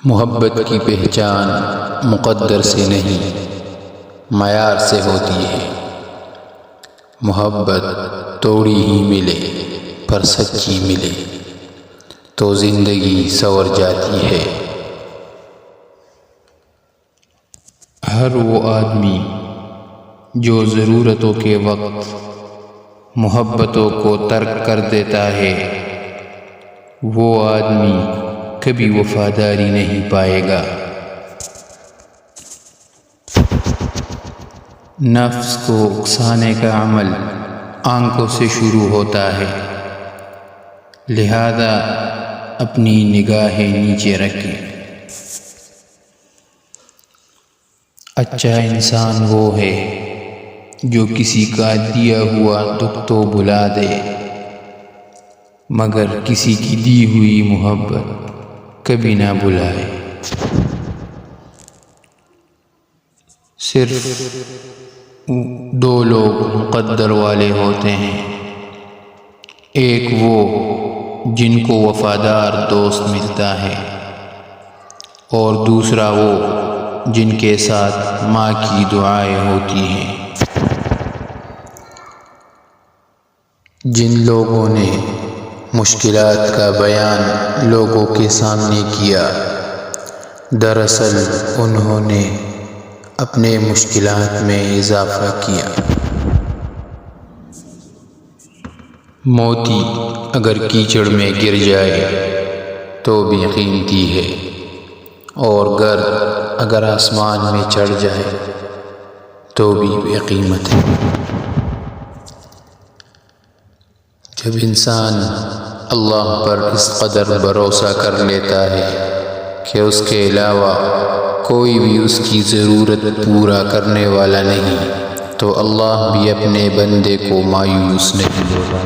محبت کی پہچان مقدر سے نہیں معیار سے ہوتی ہے۔ محبت توڑی ہی ملے پر سچی ملے تو زندگی سنور جاتی ہے۔ ہر وہ آدمی جو ضرورتوں کے وقت محبتوں کو ترک کر دیتا ہے، وہ آدمی کبھی وفاداری نہیں پائے گا۔ نفس کو اکسانے کا عمل آنکھوں سے شروع ہوتا ہے، لہذا اپنی نگاہیں نیچے رکھیں۔ اچھا انسان وہ ہے جو کسی کا دیا ہوا دکھ تو بھلا دے، مگر کسی کی دی ہوئی محبت کبھی نہ بھلائے۔ صرف دو لوگ مقدر والے ہوتے ہیں، ایک وہ جن کو وفادار دوست ملتا ہے، اور دوسرا وہ جن کے ساتھ ماں کی دعائیں ہوتی ہیں۔ جن لوگوں نے مشکلات کا بیان لوگوں کے سامنے کیا، دراصل انہوں نے اپنے مشکلات میں اضافہ کیا۔ موتی اگر کیچڑ میں گر جائے تو بھی قیمتی ہے، اور گرد اگر آسمان میں چڑھ جائے تو بھی بے قیمت ہے۔ جب انسان اللہ پر اس قدر بھروسہ کر لیتا ہے کہ اس کے علاوہ کوئی بھی اس کی ضرورت پورا کرنے والا نہیں، تو اللہ بھی اپنے بندے کو مایوس نہیں ہوتا۔